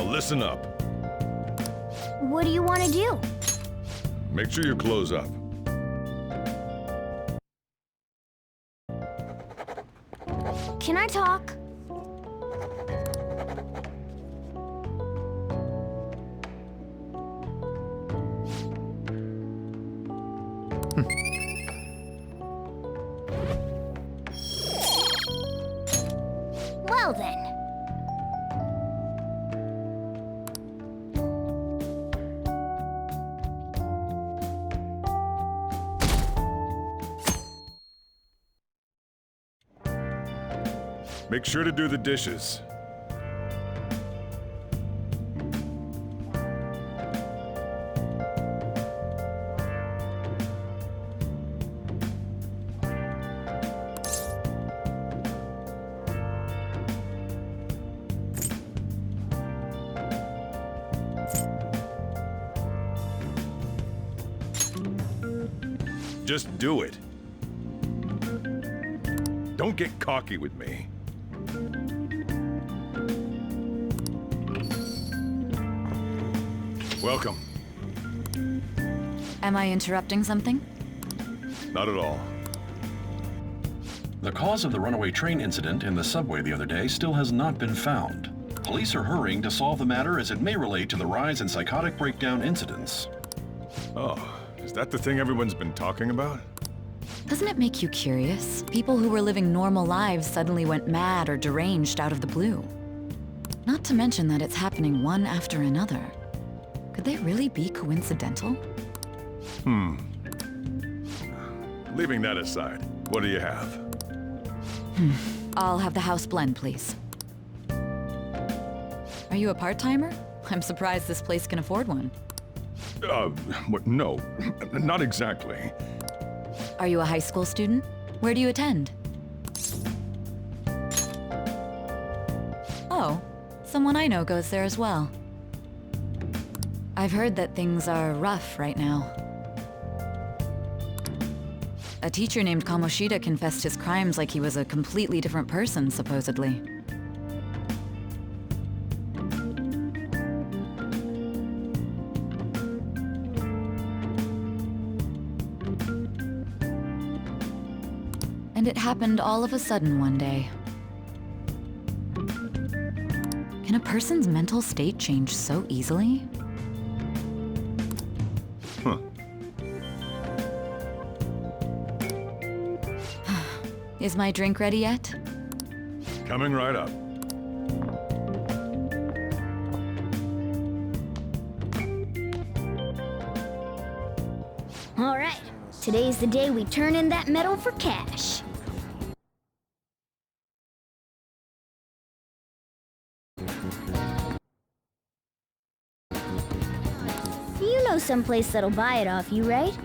listen up. What do you want to do? Make sure your clothes up. Can I talk? Well then. Make sure to do the dishes. Just do it. Don't get cocky with me. Welcome. Am I interrupting something? Not at all. The cause of the runaway train incident in the subway the other day still has not been found. Police are hurrying to solve the matter as it may relate to the rise in psychotic breakdown incidents. Oh, is that the thing everyone's been talking about? Doesn't it make you curious? People who were living normal lives suddenly went mad or deranged out of the blue. Not to mention that it's happening one after another. Could they really be coincidental? Leaving that aside, what do you have? I'll have the house blend, please. Are you a part-timer? I'm surprised this place can afford one. No, not exactly. Are you a high school student? Where do you attend? Oh, someone I know goes there as well. I've heard that things are rough right now. A teacher named Kamoshida confessed his crimes like he was a completely different person, supposedly. And it happened all of a sudden one day. Can a person's mental state change so easily? Huh. Is my drink ready yet? Coming right up. All right. Today's the day we turn in that medal for cash. You know someplace that'll buy it off you, right?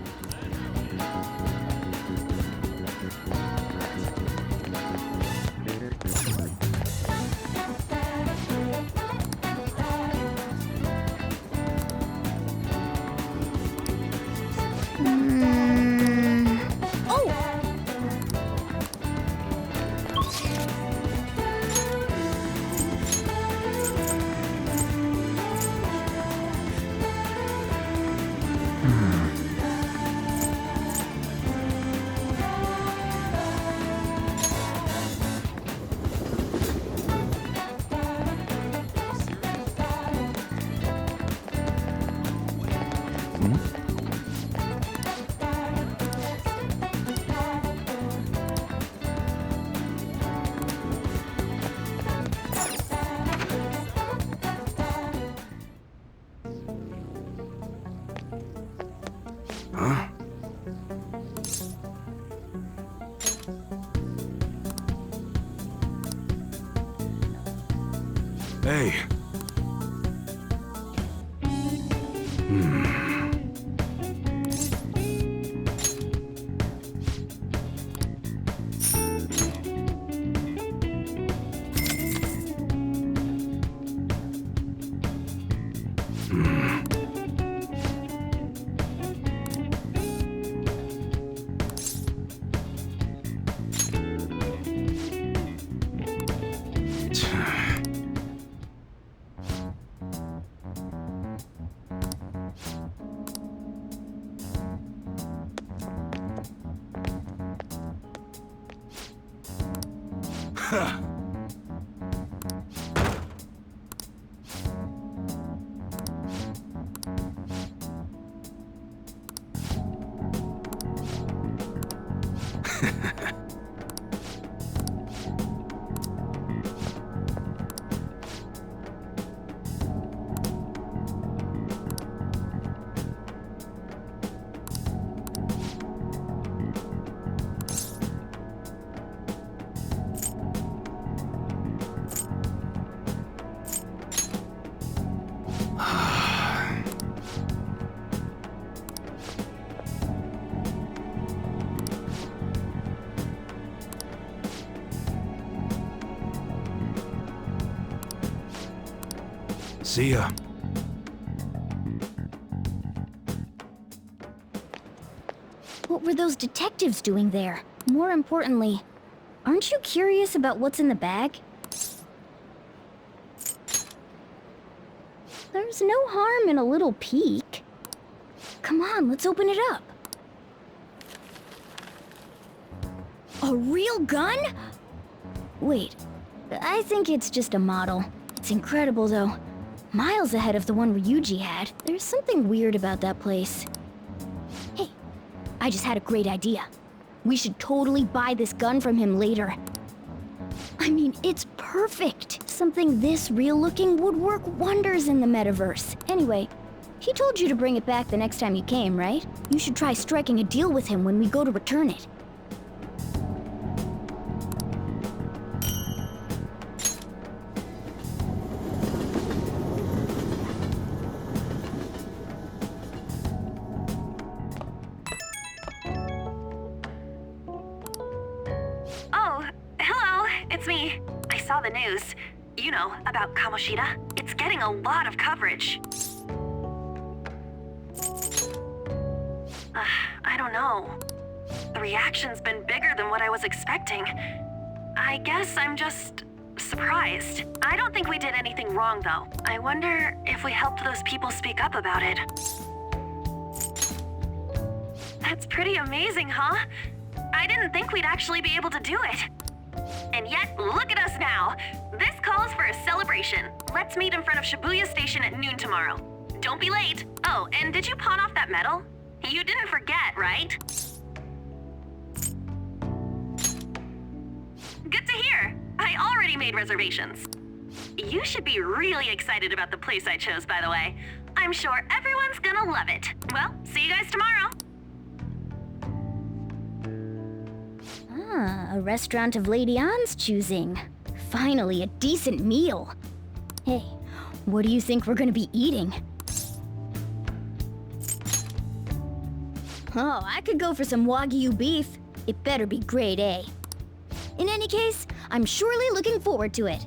Oh! Hey. See ya. What were those detectives doing there? More importantly, aren't you curious about what's in the bag? There's no harm in a little peek. Come on, let's open it up. A real gun? Wait, I think it's just a model. It's incredible, though. Miles ahead of the one Ryuji had. There's something weird about that place. Hey, I just had a great idea. We should totally buy this gun from him later. I mean, it's perfect. Something this real-looking would work wonders in the metaverse. Anyway, he told you to bring it back the next time you came, right? You should try striking a deal with him when we go to return it. Oh, hello, it's me. I saw the news. You know, about Kamoshida. It's getting a lot of coverage. I don't know. The reaction's been bigger than what I was expecting. I guess I'm just surprised. I don't think we did anything wrong, though. I wonder if we helped those people speak up about it. That's pretty amazing, huh? I didn't think we'd actually be able to do it. And yet, look at us now. This calls for a celebration. Let's meet in front of Shibuya Station at noon tomorrow. Don't be late. Oh, and did you pawn off that medal? You didn't forget, right? Good to hear. I already made reservations. You should be really excited about the place I chose, by the way. I'm sure everyone's gonna love it. Well, see you guys tomorrow. Ah, a restaurant of Lady Ann's choosing. Finally, a decent meal. Hey, what do you think we're gonna be eating? Oh, I could go for some Wagyu beef. It better be grade A. In any case, I'm surely looking forward to it.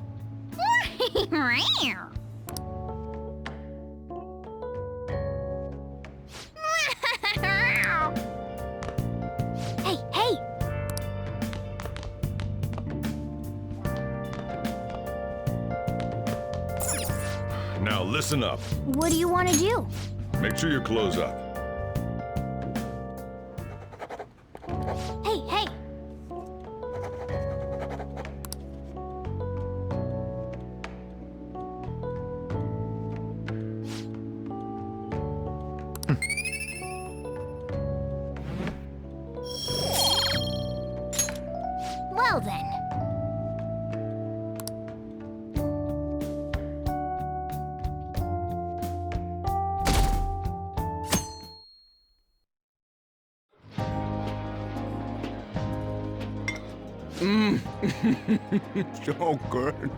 Hey, hey! Now listen up. What do you want to do? Make sure your clothes up. Hey, hey! Well then. So good.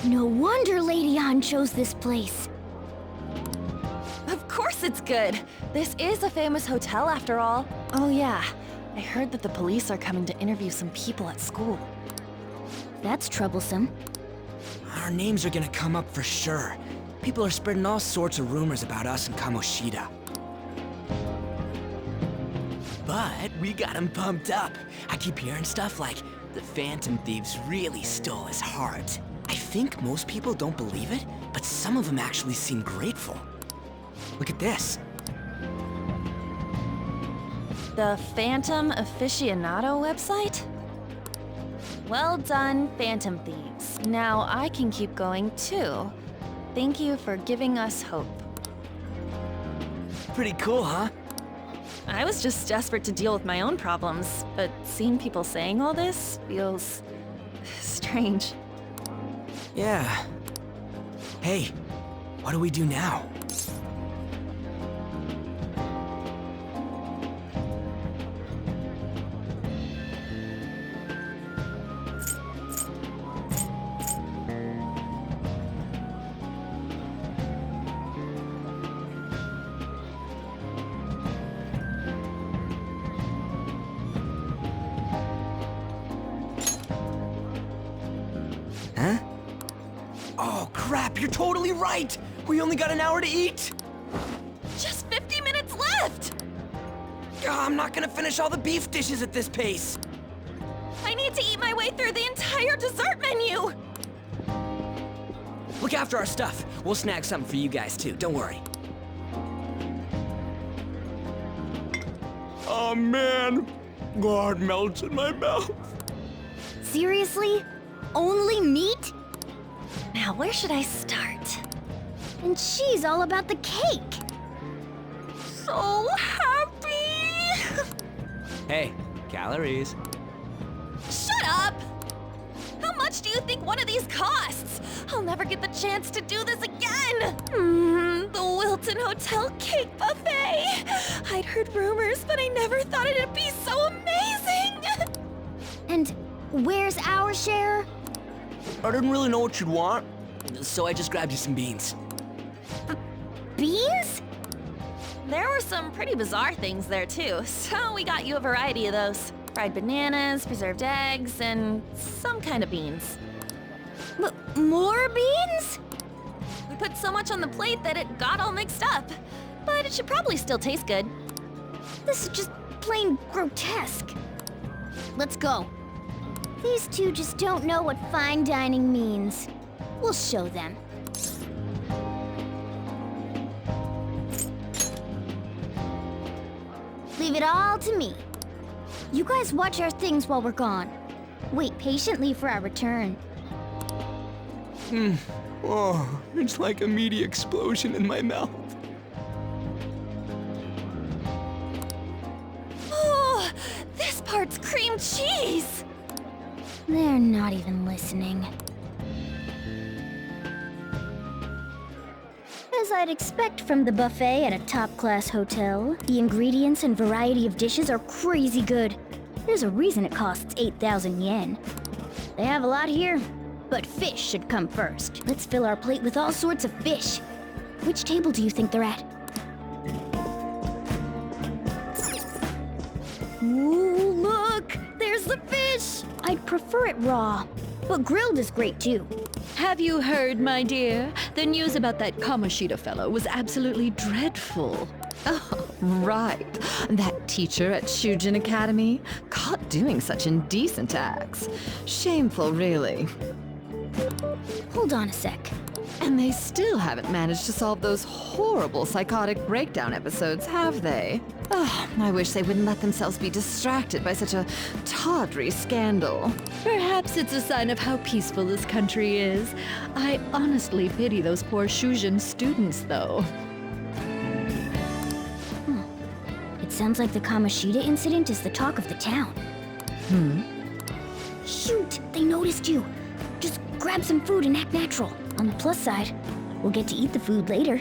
No wonder Lady Ann chose this place. Of course it's good. This is a famous hotel after all. Oh yeah, I heard that the police are coming to interview some people at school. That's troublesome. Our names are gonna come up for sure. People are spreading all sorts of rumors about us and Kamoshida. But we got him pumped up. I keep hearing stuff like, the Phantom Thieves really stole his heart. I think most people don't believe it, but some of them actually seem grateful. Look at this. The Phantom Aficionado website? Well done, Phantom Thieves. Now I can keep going too. Thank you for giving us hope. Pretty cool, huh? I was just desperate to deal with my own problems, but seeing people saying all this feels strange. Yeah. Hey, what do we do now? Huh? Oh, crap, you're totally right! We only got an hour to eat! Just 50 minutes left! I'm not gonna finish all the beef dishes at this pace! I need to eat my way through the entire dessert menu! Look after our stuff. We'll snag something for you guys too, don't worry. Oh man, God melts in my mouth. Seriously? Only meat? Now, where should I start? And she's all about the cake. So happy! Hey, calories. Shut up! How much do you think one of these costs? I'll never get the chance to do this again! The Wilton Hotel Cake Buffet! I'd heard rumors, but I never thought it'd be so amazing! And where's our share? I didn't really know what you'd want, so I just grabbed you some beans. Beans? There were some pretty bizarre things there too, so we got you a variety of those. Fried bananas, preserved eggs, and some kind of beans. More beans? We put so much on the plate that it got all mixed up. But it should probably still taste good. This is just plain grotesque. Let's go. These two just don't know what fine dining means. We'll show them. Leave it all to me. You guys watch our things while we're gone. Wait patiently for our return. Oh, it's like a meaty explosion in my mouth. Oh, this part's cream cheese! They're not even listening. As I'd expect from the buffet at a top-class hotel, the ingredients and variety of dishes are crazy good. There's a reason it costs 8,000 yen. They have a lot here, but fish should come first. Let's fill our plate with all sorts of fish. Which table do you think they're at? Ooh, look! There's the fish! I'd prefer it raw, but grilled is great too. Have you heard, my dear? The news about that Kamoshida fellow was absolutely dreadful. Oh, right. That teacher at Shujin Academy, caught doing such indecent acts. Shameful, really. Hold on a sec. And they still haven't managed to solve those horrible psychotic breakdown episodes, have they? Oh, I wish they wouldn't let themselves be distracted by such a tawdry scandal. Perhaps it's a sign of how peaceful this country is. I honestly pity those poor Shujin students, though. It sounds like the Kamoshida incident is the talk of the town. Shoot, they noticed you. Just grab some food and act natural. On the plus side, we'll get to eat the food later.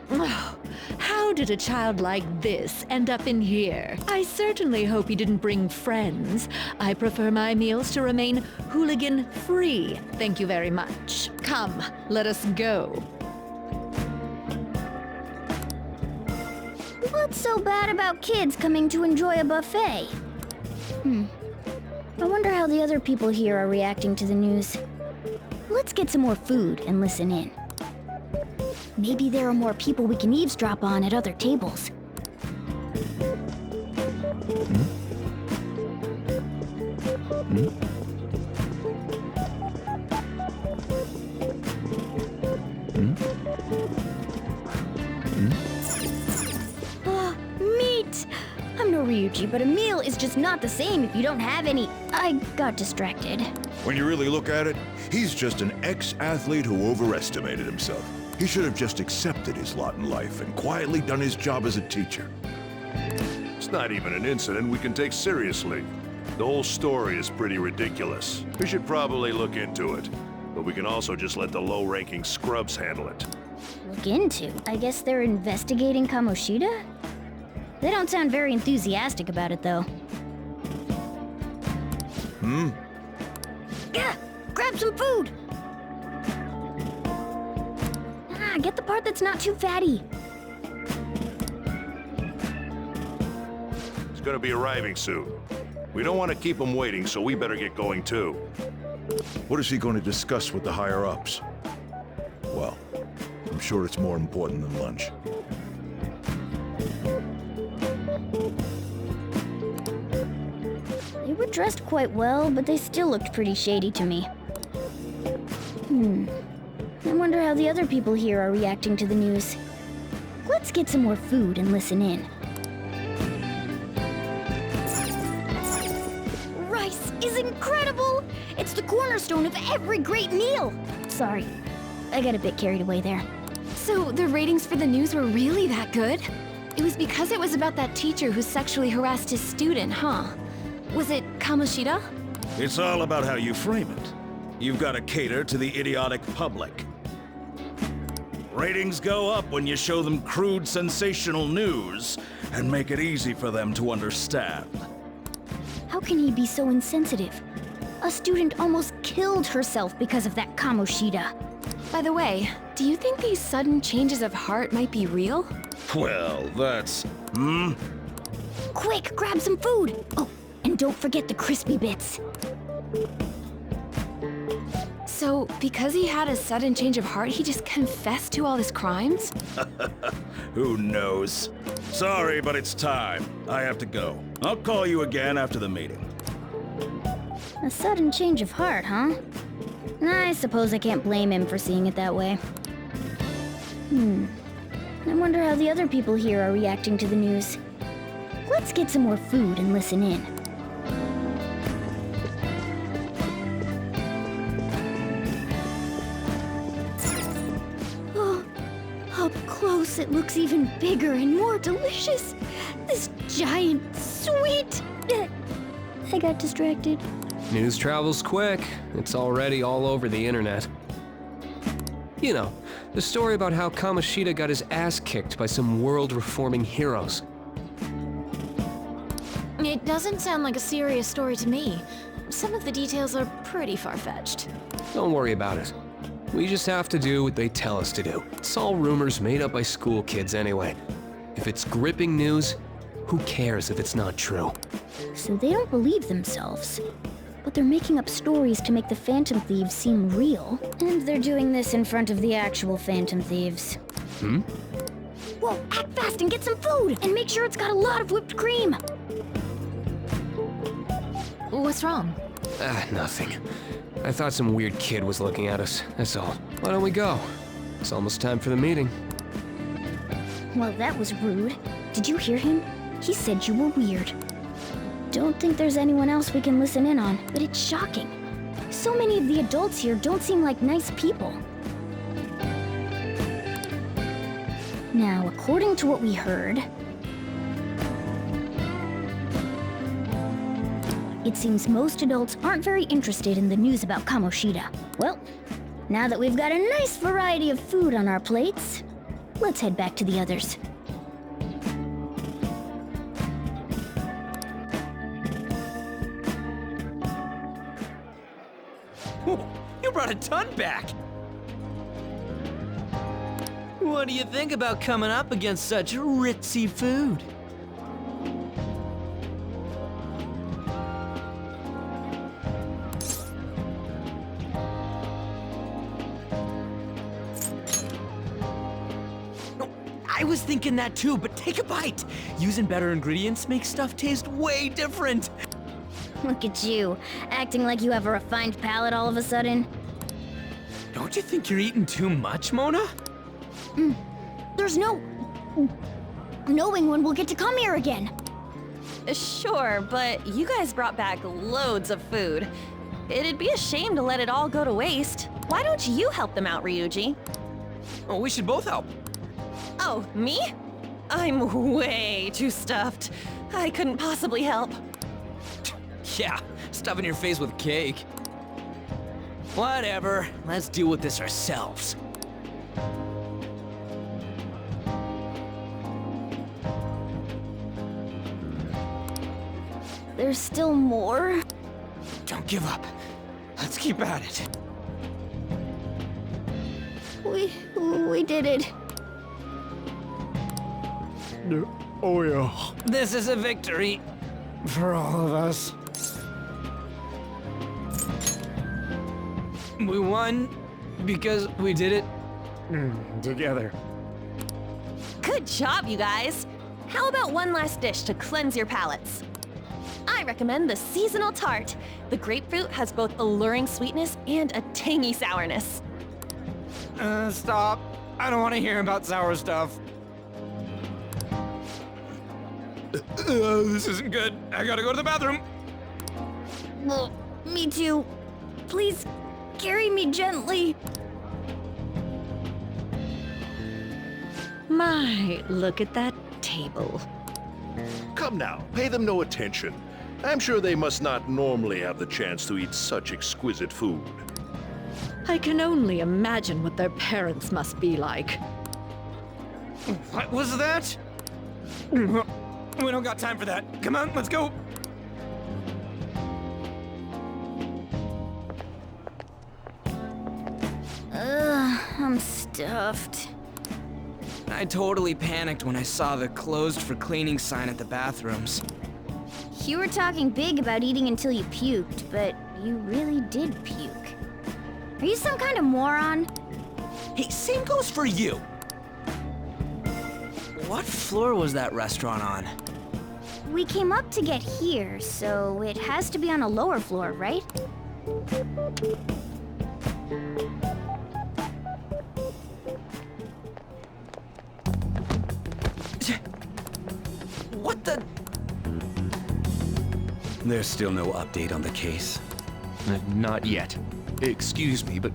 Oh, how did a child like this end up in here? I certainly hope he didn't bring friends. I prefer my meals to remain hooligan-free. Thank you very much. Come, let us go. What's so bad about kids coming to enjoy a buffet? I wonder how the other people here are reacting to the news. Let's get some more food and listen in. Maybe there are more people we can eavesdrop on at other tables. Meat! I'm no Ryuji, but a meal is just not the same if you don't have any. I got distracted. When you really look at it, he's just an ex-athlete who overestimated himself. He should have just accepted his lot in life and quietly done his job as a teacher. It's not even an incident we can take seriously. The whole story is pretty ridiculous. We should probably look into it. But we can also just let the low-ranking scrubs handle it. Look into? I guess they're investigating Kamoshida? They don't sound very enthusiastic about it, though. Yeah, grab some food! Get the part that's not too fatty. He's gonna be arriving soon. We don't want to keep him waiting, so we better get going too. What is he going to discuss with the higher-ups? Well, I'm sure it's more important than lunch. They were dressed quite well, but they still looked pretty shady to me. I wonder how the other people here are reacting to the news. Let's get some more food and listen in. Rice is incredible! It's the cornerstone of every great meal! Sorry, I got a bit carried away there. So the ratings for the news were really that good? It was because it was about that teacher who sexually harassed his student, huh? Was it Kamoshida? It's all about how you frame it. You've got to cater to the idiotic public. Ratings go up when you show them crude, sensational news and make it easy for them to understand. How can he be so insensitive? A student almost killed herself because of that Kamoshida. By the way, do you think these sudden changes of heart might be real? Well, that's... Quick, grab some food! Oh, and don't forget the crispy bits. So, because he had a sudden change of heart, he just confessed to all his crimes? Who knows? Sorry, but it's time. I have to go. I'll call you again after the meeting. A sudden change of heart, huh? I suppose I can't blame him for seeing it that way. I wonder how the other people here are reacting to the news. Let's get some more food and listen in. Oh, up close it looks even bigger and more delicious. This giant, sweet... I got distracted. News travels quick. It's already all over the internet. You know, the story about how Kamoshida got his ass kicked by some world-reforming heroes. It doesn't sound like a serious story to me. Some of the details are pretty far-fetched. Don't worry about it. We just have to do what they tell us to do. It's all rumors made up by school kids anyway. If it's gripping news, who cares if it's not true? So they don't believe themselves. But they're making up stories to make the Phantom Thieves seem real. And they're doing this in front of the actual Phantom Thieves. Whoa, act fast and get some food! And make sure it's got a lot of whipped cream! What's wrong? Nothing. I thought some weird kid was looking at us, that's all. Why don't we go? It's almost time for the meeting. Well, that was rude. Did you hear him? He said you were weird. Don't think there's anyone else we can listen in on, but it's shocking. So many of the adults here don't seem like nice people. Now, according to what we heard, it seems most adults aren't very interested in the news about Kamoshida. Well, now that we've got a nice variety of food on our plates, let's head back to the others. You brought a ton back! What do you think about coming up against such ritzy food? I was thinking that too, but take a bite! Using better ingredients makes stuff taste way different! Look at you, acting like you have a refined palate all of a sudden. Don't you think you're eating too much, Mona? There's no knowing when we'll get to come here again. Sure, but you guys brought back loads of food. It'd be a shame to let it all go to waste. Why don't you help them out, Ryuji? Oh, we should both help. Oh, me? I'm way too stuffed. I couldn't possibly help. Yeah, stuffing your face with cake. Whatever, let's deal with this ourselves. There's still more? Don't give up. Let's keep at it. We did it. Oh, yeah. This is a victory for all of us. We won because we did it together. Good job, you guys. How about one last dish to cleanse your palates? I recommend the seasonal tart. The grapefruit has both alluring sweetness and a tangy sourness. Stop. I don't want to hear about sour stuff. This isn't good. I gotta go to the bathroom. Well, me too. Please, carry me gently. My, look at that table. Come now, pay them no attention. I'm sure they must not normally have the chance to eat such exquisite food. I can only imagine what their parents must be like. What was that? We don't got time for that. Come on, let's go. I'm stuffed. I totally panicked when I saw the closed for cleaning sign at the bathrooms. You were talking big about eating until you puked, but you really did puke. Are you some kind of moron? Hey, same goes for you. What floor was that restaurant on? We came up to get here, so it has to be on a lower floor, right? What the? There's still no update on the case. Not yet. Excuse me, but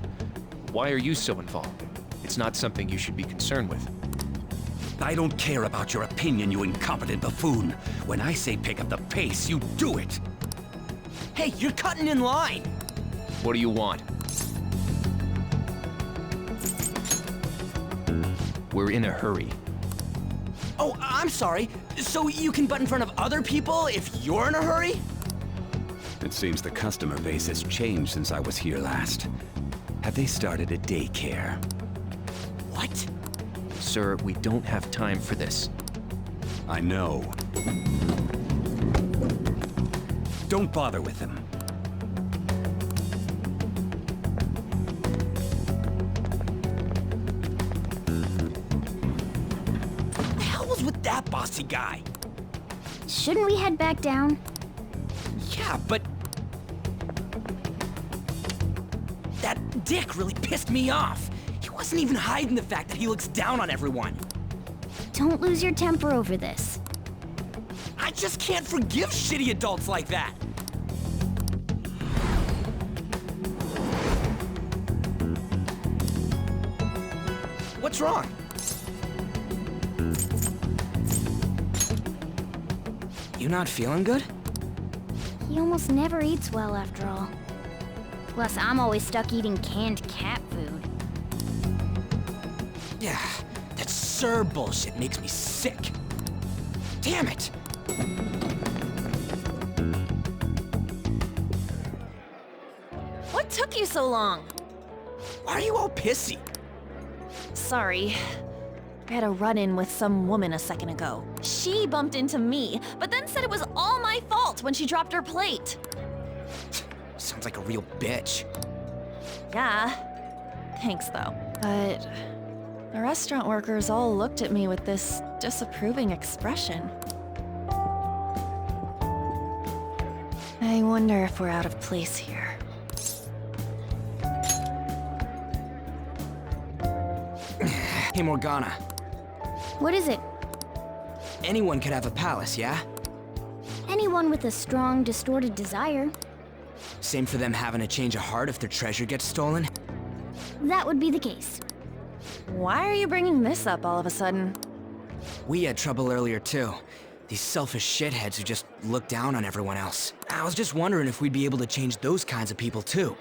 why are you so involved? It's not something you should be concerned with. I don't care about your opinion, you incompetent buffoon. When I say pick up the pace, you do it. Hey, you're cutting in line. What do you want? We're in a hurry. Oh, I'm sorry. So you can butt in front of other people if you're in a hurry? It seems the customer base has changed since I was here last. Have they started a daycare? What? Sir, we don't have time for this. I know. Don't bother with them. What the hell was with that bossy guy? Shouldn't we head back down? Yeah, but... that dick really pissed me off. He wasn't even hiding the fact that he looks down on everyone. Don't lose your temper over this. I just can't forgive shitty adults like that. What's wrong? You not feeling good? He almost never eats well after all. Plus, I'm always stuck eating canned cat food. Yeah, that Sir bullshit makes me sick. Damn it! What took you so long? Why are you all pissy? Sorry. I had a run-in with some woman a second ago. She bumped into me, but then said it was all my fault when she dropped her plate. Sounds like a real bitch. Yeah. Thanks, though. But the restaurant workers all looked at me with this disapproving expression. I wonder if we're out of place here. Hey, Morgana. What is it? Anyone could have a palace, yeah? anyone with a strong, distorted desire. Same for them having a change of heart if their treasure gets stolen? That would be the case. Why are you bringing this up all of a sudden? We had trouble earlier too. These selfish shitheads who just look down on everyone else. I was just wondering if we'd be able to change those kinds of people too.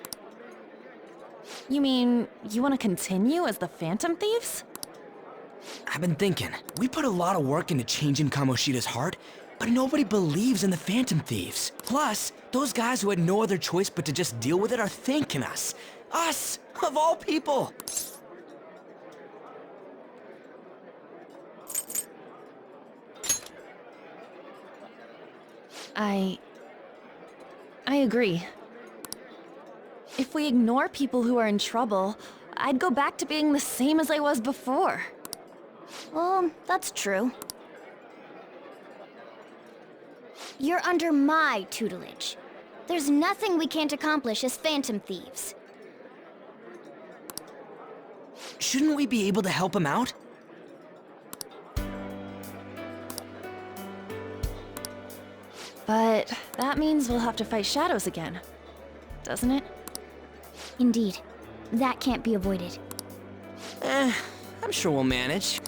You mean, you want to continue as the Phantom Thieves? I've been thinking, we put a lot of work into changing Kamoshida's heart, but nobody believes in the Phantom Thieves. Plus, those guys who had no other choice but to just deal with it are thanking us. Us, of all people! I agree. If we ignore people who are in trouble, I'd go back to being the same as I was before. Well, that's true. You're under my tutelage. There's nothing we can't accomplish as Phantom Thieves. Shouldn't we be able to help him out? But that means we'll have to fight shadows again, doesn't it? Indeed. That can't be avoided. I'm sure we'll manage.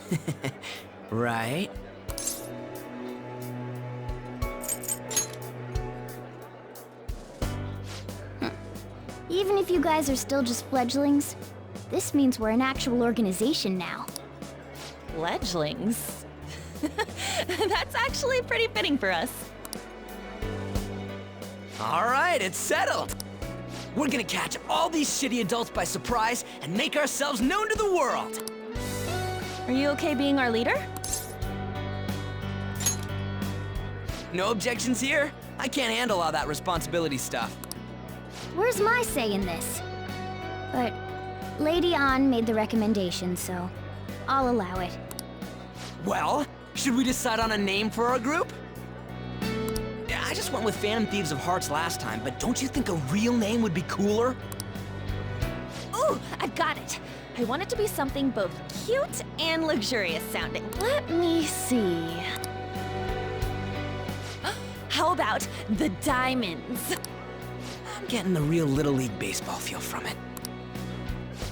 Right? Even if you guys are still just fledglings, this means we're an actual organization now. Fledglings? That's actually pretty fitting for us. Alright, it's settled! We're gonna catch all these shitty adults by surprise and make ourselves known to the world! Are you okay being our leader? No objections here? I can't handle all that responsibility stuff. Where's my say in this? But Lady An made the recommendation, so I'll allow it. Well, should we decide on a name for our group? I just went with Phantom Thieves of Hearts last time, but don't you think a real name would be cooler? Ooh, I've got it. I want it to be something both cute and luxurious sounding. Let me see. How about the Diamonds? I'm getting the real Little League Baseball feel from it.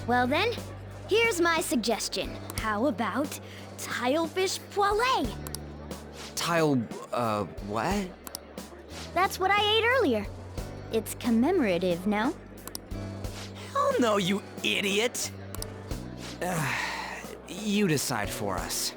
Well then, here's my suggestion. How about Tilefish Poêlée? What? That's what I ate earlier. It's commemorative, no? Hell no, you idiot! You decide for us.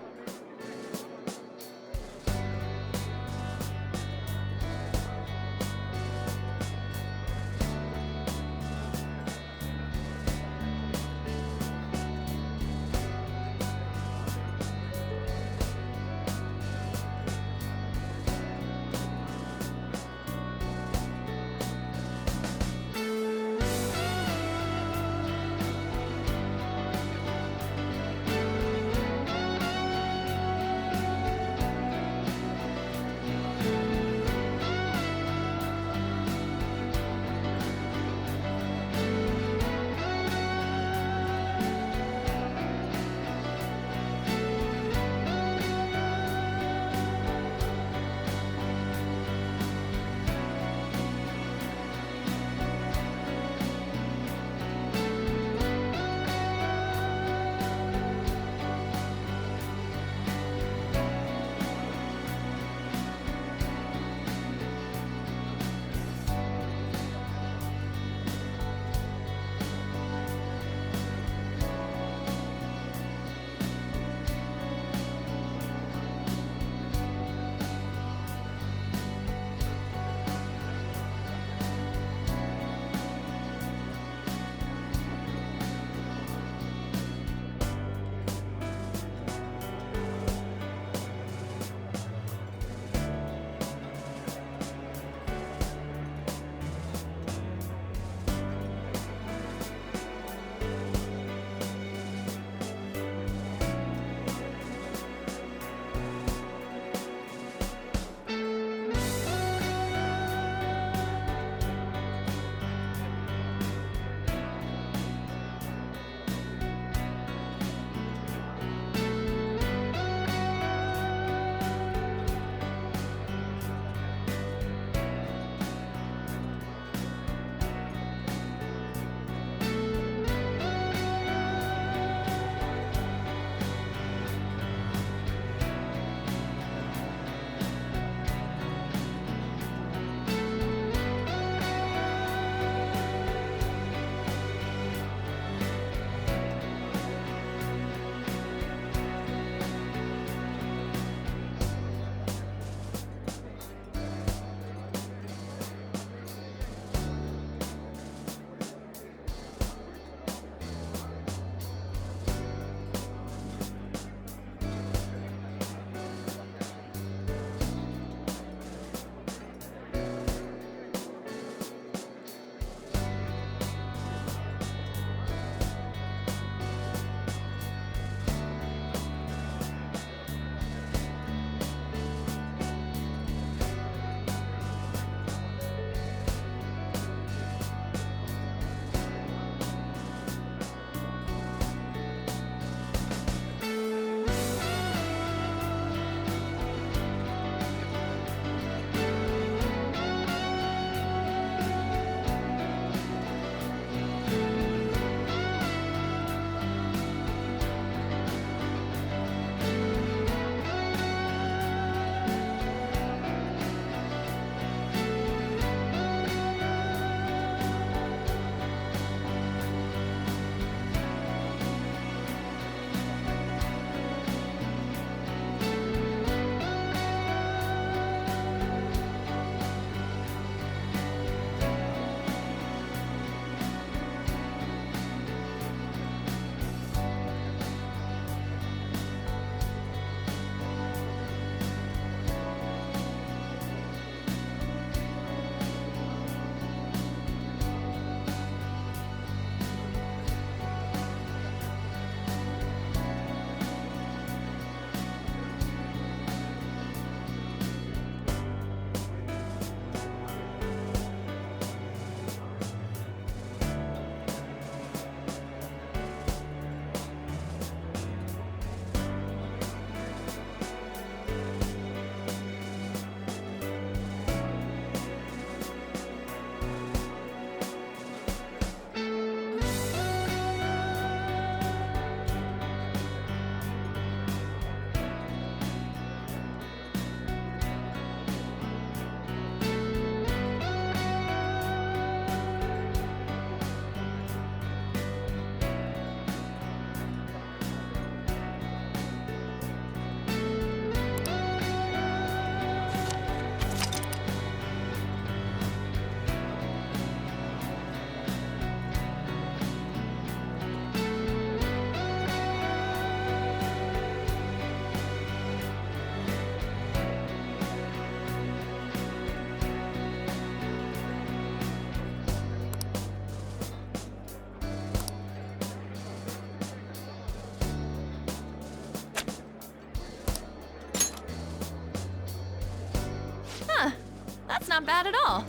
not bad at all.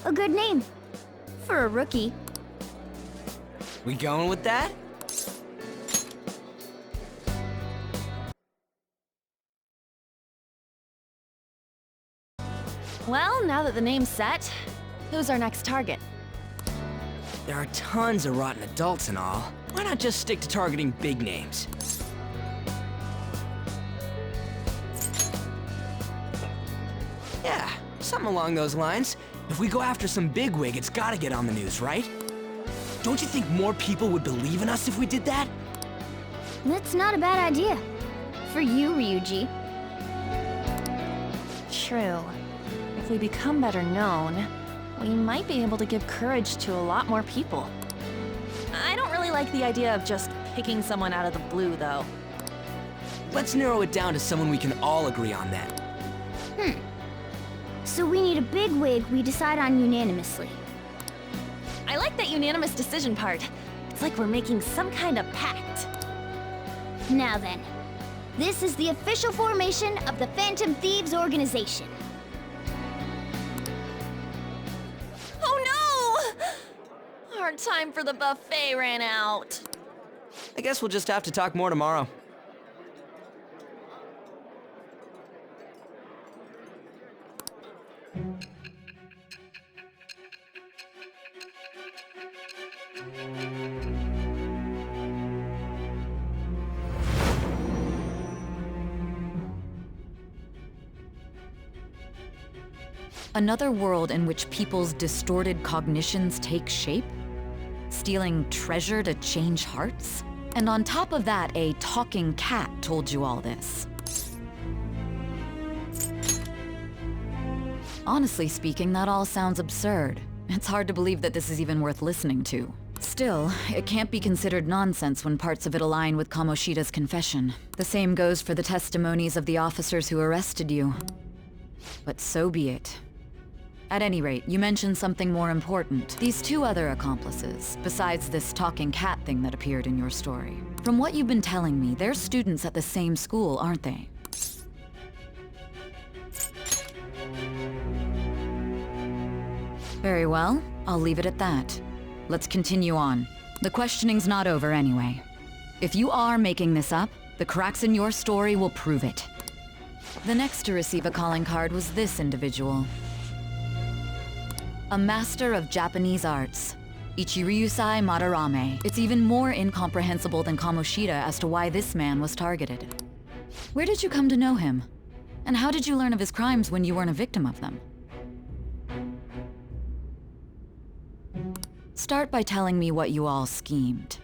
A good name. For a rookie. We going with that? Well, now that the name's set, who's our next target? There are tons of rotten adults and all. Why not just stick to targeting big names? Yeah, something along those lines. If we go after some bigwig, it's gotta get on the news, right? Don't you think more people would believe in us if we did that? That's not a bad idea. For you, Ryuji. True. If we become better known, we might be able to give courage to a lot more people. I don't really like the idea of just picking someone out of the blue, though. Let's narrow it down to someone we can all agree on then. So we need a bigwig we decide on unanimously. I like that unanimous decision part. It's like we're making some kind of pact. Now then, this is the official formation of the Phantom Thieves organization. Oh no! Our time for the buffet ran out. I guess we'll just have to talk more tomorrow. Another world in which people's distorted cognitions take shape? Stealing treasure to change hearts? And on top of that, a talking cat told you all this. Honestly speaking, that all sounds absurd. It's hard to believe that this is even worth listening to. Still, it can't be considered nonsense when parts of it align with Kamoshida's confession. The same goes for the testimonies of the officers who arrested you. But so be it. At any rate, you mentioned something more important. These two other accomplices, besides this talking cat thing that appeared in your story. From what you've been telling me, they're students at the same school, aren't they? Very well, I'll leave it at that. Let's continue on. The questioning's not over anyway. If you are making this up, the cracks in your story will prove it. The next to receive a calling card was this individual. A master of Japanese arts, Ichiryusai Madarame. It's even more incomprehensible than Kamoshida as to why this man was targeted. Where did you come to know him? And how did you learn of his crimes when you weren't a victim of them? Start by telling me what you all schemed.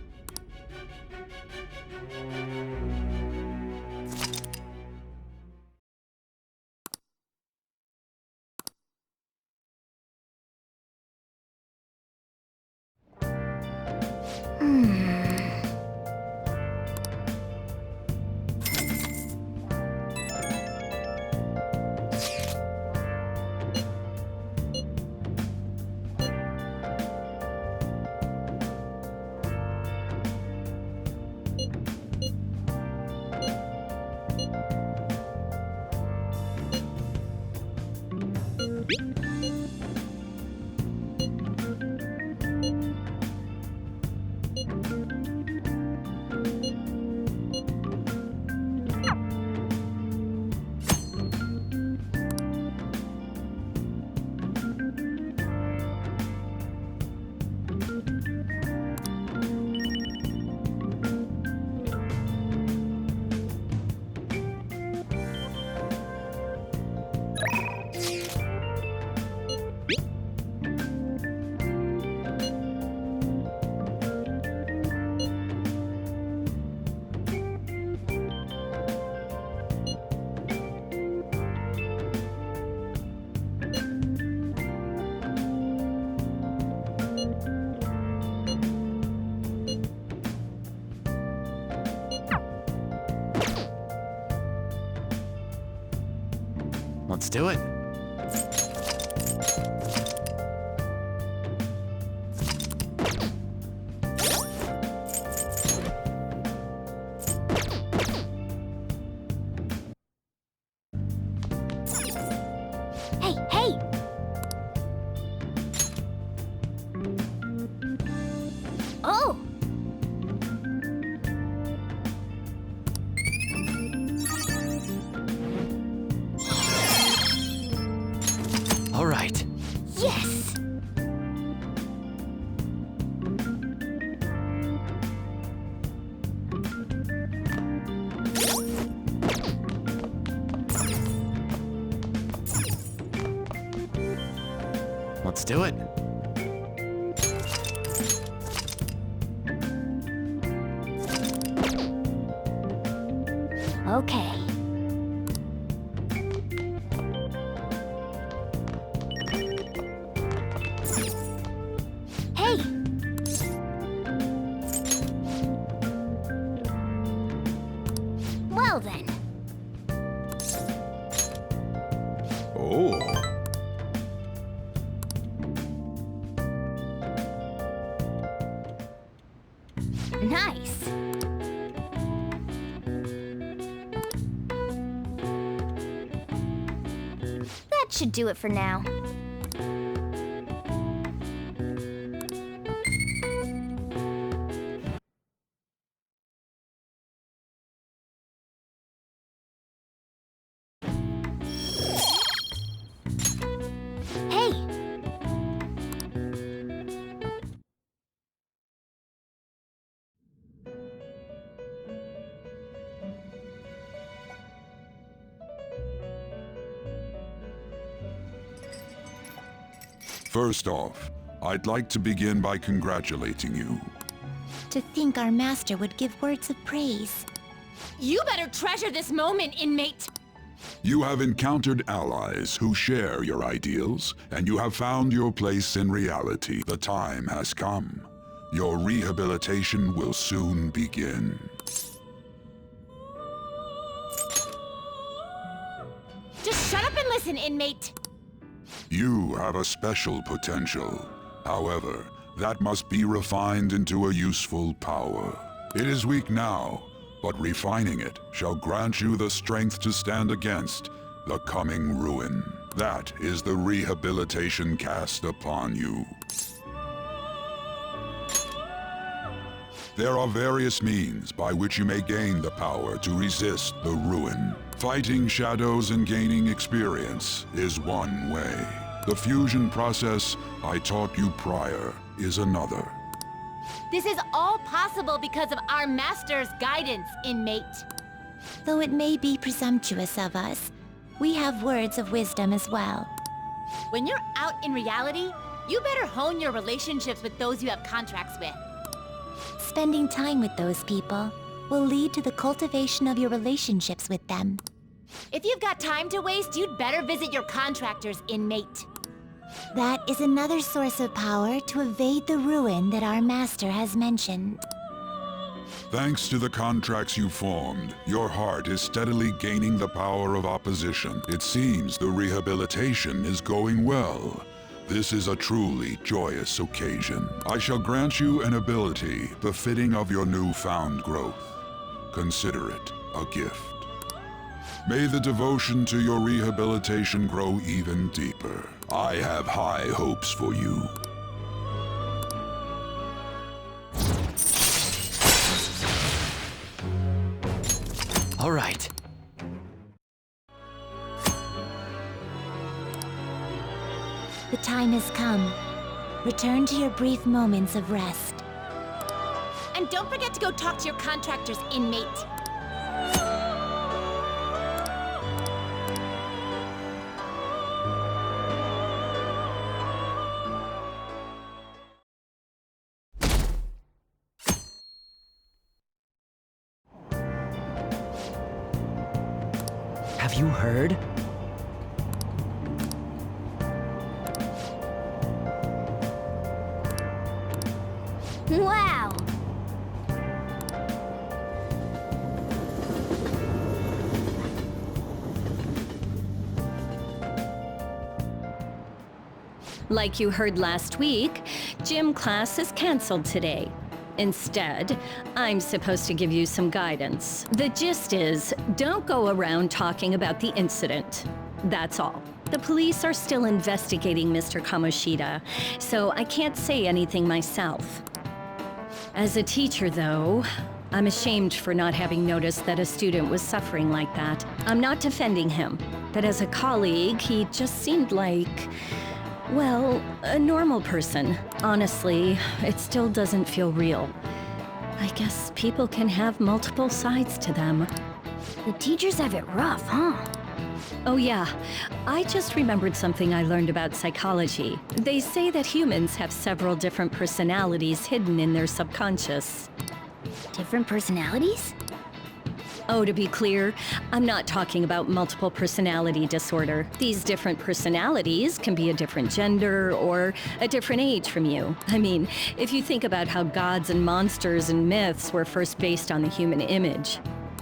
Let's do it. Hey, hey! please. Let's do it. Okay. Hey! Well then. Oh. Nice. That should do it for now. Hey! First off, I'd like to begin by congratulating you. To think our master would give words of praise. You better treasure this moment, inmate! You have encountered allies who share your ideals, and you have found your place in reality. The time has come. Your rehabilitation will soon begin. Just shut up and listen, inmate! You have a special potential. However, that must be refined into a useful power. It is weak now, but refining it shall grant you the strength to stand against the coming ruin. That is the rehabilitation cast upon you. There are various means by which you may gain the power to resist the ruin. Fighting shadows and gaining experience is one way. The fusion process I taught you prior is another. This is all possible because of our master's guidance, inmate. Though it may be presumptuous of us, we have words of wisdom as well. When you're out in reality, you better hone your relationships with those you have contracts with. Spending time with those people will lead to the cultivation of your relationships with them. If you've got time to waste, you'd better visit your contractors, inmate. That is another source of power to evade the ruin that our master has mentioned. Thanks to the contracts you formed, your heart is steadily gaining the power of opposition. It seems the rehabilitation is going well. This is a truly joyous occasion. I shall grant you an ability befitting of your newfound growth. Consider it a gift. May the devotion to your rehabilitation grow even deeper. I have high hopes for you. All right. The time has come. Return to your brief moments of rest. And don't forget to go talk to your contractors, inmate. Have you heard? Wow! Like you heard last week, gym class is canceled today. Instead, I'm supposed to give you some guidance. The gist is, don't go around talking about the incident. That's all. The police are still investigating Mr. Kamoshida, so I can't say anything myself. As a teacher, though, I'm ashamed for not having noticed that a student was suffering like that. I'm not defending him, but as a colleague, he just seemed like Well, a normal person. Honestly, it still doesn't feel real. I guess people can have multiple sides to them. The teachers have it rough, huh? Oh yeah, I just remembered something I learned about psychology. They say that humans have several different personalities hidden in their subconscious. Different personalities? Oh, to be clear, I'm not talking about multiple personality disorder. These different personalities can be a different gender or a different age from you. I mean, if you think about how gods and monsters and myths were first based on the human image.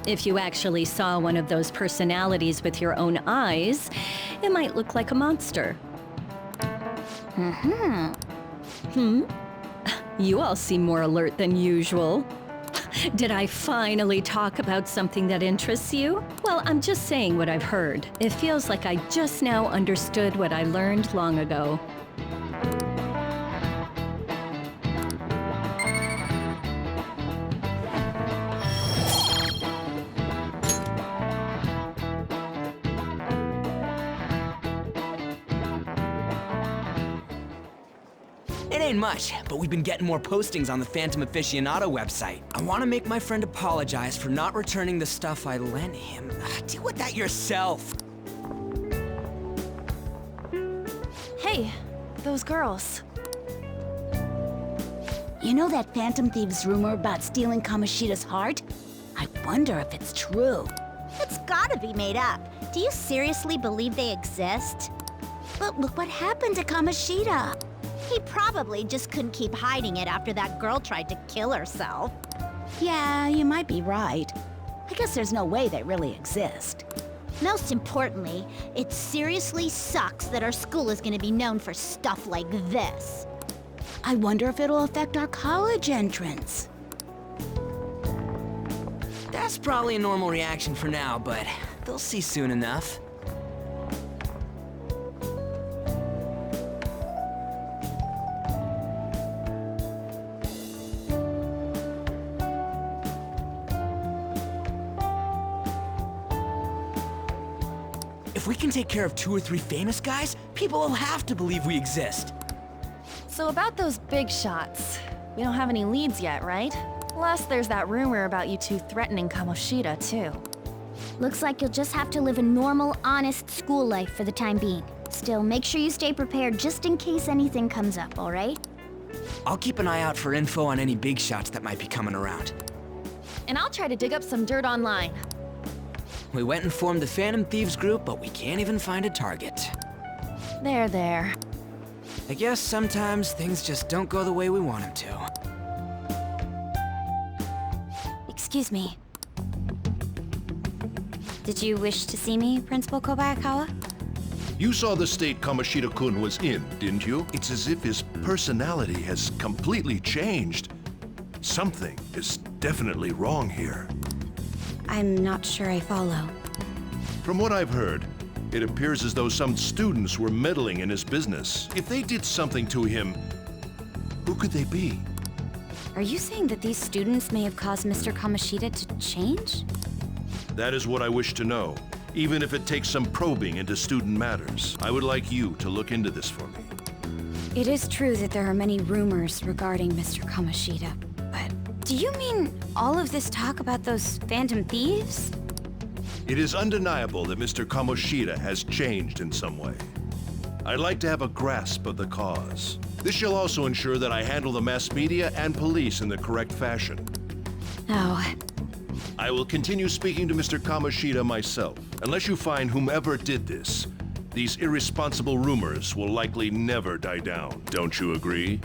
If you actually saw one of those personalities with your own eyes, it might look like a monster. You all seem more alert than usual. Did I finally talk about something that interests you? Well, I'm just saying what I've heard. It feels like I just now understood what I learned long ago. It ain't much, but we've been getting more postings on the Phantom Aficionado website. I want to make my friend apologize for not returning the stuff I lent him. Deal with that yourself. Hey, those girls. You know that Phantom Thieves rumor about stealing Kamoshida's heart? I wonder if it's true. It's gotta be made up. Do you seriously believe they exist? But look what happened to Kamoshida. He probably just couldn't keep hiding it after that girl tried to kill herself. Yeah, you might be right. I guess there's no way they really exist. Most importantly, it seriously sucks that our school is gonna be known for stuff like this. I wonder if it'll affect our college entrance. That's probably a normal reaction for now, but they'll see soon enough. If we can take care of 2 or 3 famous guys, people will have to believe we exist. So about those big shots, we don't have any leads yet, right? Plus, there's that rumor about you two threatening Kamoshida, too. Looks like you'll just have to live a normal, honest school life for the time being. Still, make sure you stay prepared just in case anything comes up, alright? I'll keep an eye out for info on any big shots that might be coming around. And I'll try to dig up some dirt online. We went and formed the Phantom Thieves group, but we can't even find a target. There. I guess sometimes things just don't go the way we want them to. Excuse me. Did you wish to see me, Principal Kobayakawa? You saw the state Kamoshida-kun was in, didn't you? It's as if his personality has completely changed. Something is definitely wrong here. I'm not sure I follow. From what I've heard, it appears as though some students were meddling in his business. If they did something to him, who could they be? Are you saying that these students may have caused Mr. Kamoshida to change? That is what I wish to know, even if it takes some probing into student matters. I would like you to look into this for me. It is true that there are many rumors regarding Mr. Kamoshida, but do you mean all of this talk about those Phantom Thieves? It is undeniable that Mr. Kamoshida has changed in some way. I'd like to have a grasp of the cause. This shall also ensure that I handle the mass media and police in the correct fashion. Oh. I will continue speaking to Mr. Kamoshida myself. Unless you find whomever did this, these irresponsible rumors will likely never die down. Don't you agree?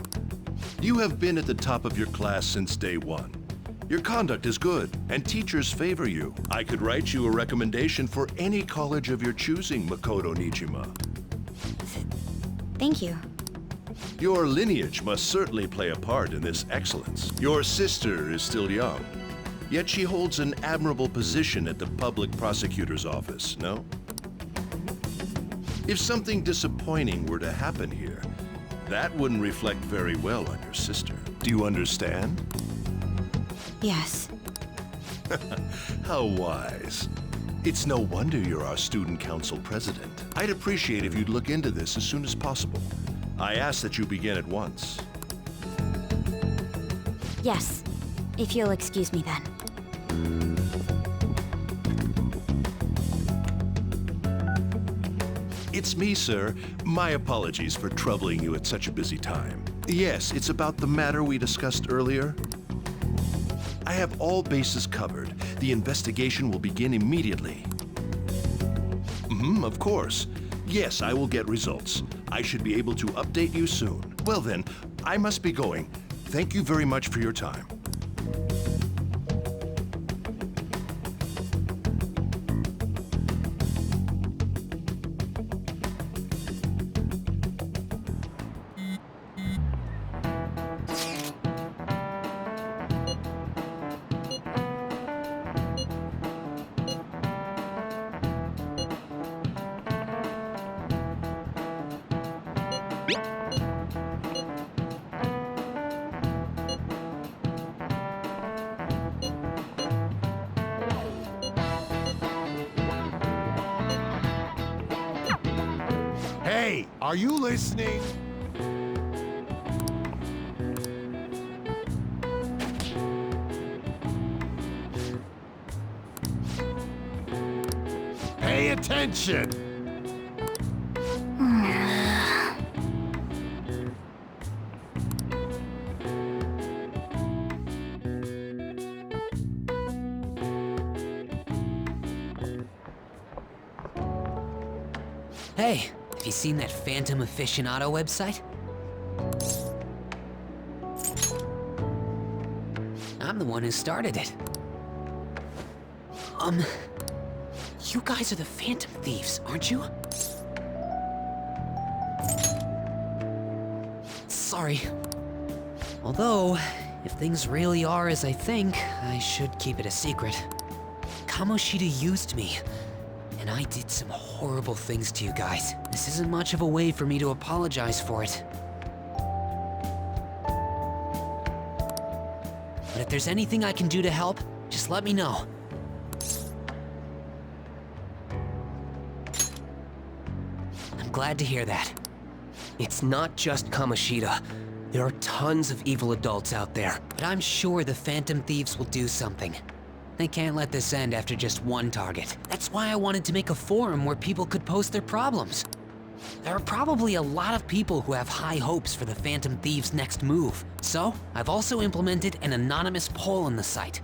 You have been at the top of your class since day one. Your conduct is good, and teachers favor you. I could write you a recommendation for any college of your choosing, Makoto Nijima. Thank you. Your lineage must certainly play a part in this excellence. Your sister is still young, yet she holds an admirable position at the public prosecutor's office, no? If something disappointing were to happen here, that wouldn't reflect very well on your sister. Do you understand? Yes. How wise. It's no wonder you're our student council president. I'd appreciate if you'd look into this as soon as possible. I ask that you begin at once. Yes, if you'll excuse me then. It's me, sir. My apologies for troubling you at such a busy time. Yes, it's about the matter we discussed earlier. I have all bases covered. The investigation will begin immediately. Of course. Yes, I will get results. I should be able to update you soon. Well then, I must be going. Thank you very much for your time. Hey, are you listening? Pay attention! Hey, have you seen that Phantom Aficionado website? I'm the one who started it. You guys are the Phantom Thieves, aren't you? Sorry. Although, if things really are as I think, I should keep it a secret. Kamoshida used me, and I did some horrible things to you guys. This isn't much of a way for me to apologize for it. But if there's anything I can do to help, just let me know. I'm glad to hear that. It's not just Kamoshida. There are tons of evil adults out there. But I'm sure the Phantom Thieves will do something. They can't let this end after just one target. That's why I wanted to make a forum where people could post their problems. There are probably a lot of people who have high hopes for the Phantom Thieves' next move. So, I've also implemented an anonymous poll on the site.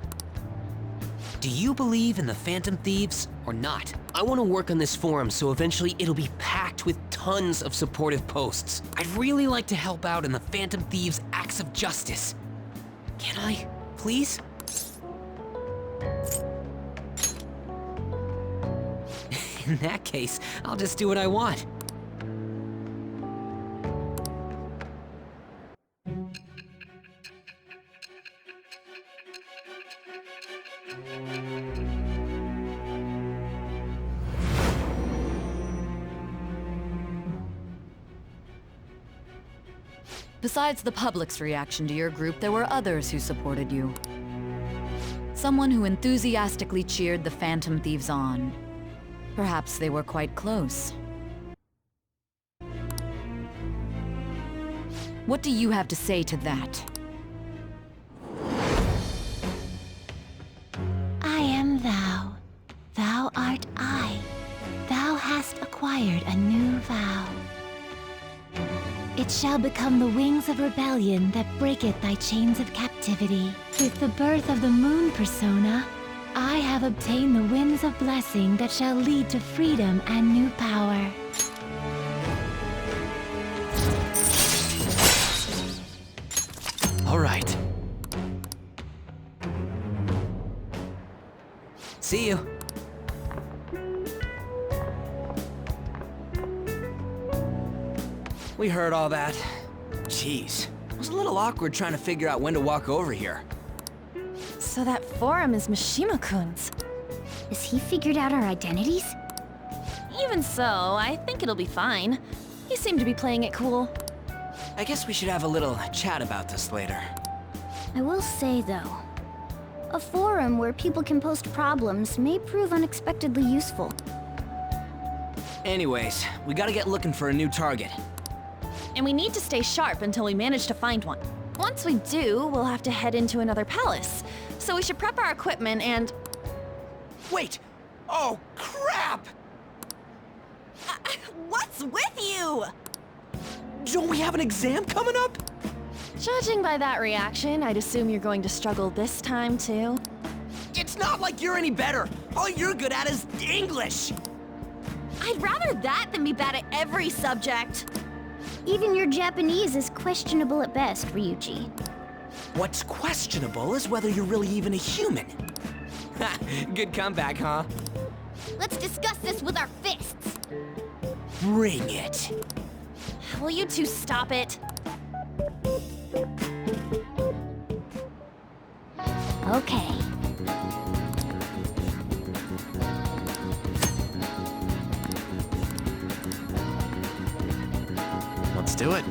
Do you believe in the Phantom Thieves or not? I want to work on this forum so eventually it'll be packed with tons of supportive posts. I'd really like to help out in the Phantom Thieves' acts of justice. Can I, please? In that case, I'll just do what I want. Besides the public's reaction to your group, there were others who supported you. Someone who enthusiastically cheered the Phantom Thieves on. Perhaps they were quite close. What do you have to say to that? I am thou. Thou art I. Thou hast acquired a new vow. It shall become the wings of rebellion that breaketh thy chains of captivity. With the birth of the moon persona, I have obtained the winds of blessing that shall lead to freedom and new power. All right. See you. We heard all that. Jeez, it was a little awkward trying to figure out when to walk over here. So that forum is Mishima-kun's. Has he figured out our identities? Even so, I think it'll be fine. He seemed to be playing it cool. I guess we should have a little chat about this later. I will say, though, a forum where people can post problems may prove unexpectedly useful. Anyways, we gotta get looking for a new target. and we need to stay sharp until we manage to find one. Once we do, we'll have to head into another palace. So we should prep our equipment and... Wait! Oh, crap! What's with you? Don't we have an exam coming up? Judging by that reaction, I'd assume you're going to struggle this time, too. It's not like you're any better. All you're good at is English. I'd rather that than be bad at every subject. Even your Japanese is questionable at best, Ryuji. What's questionable is whether you're really even a human. Ha! Good comeback, huh? Let's discuss this with our fists. Bring it. Will you two stop it? Okay. Let's do it.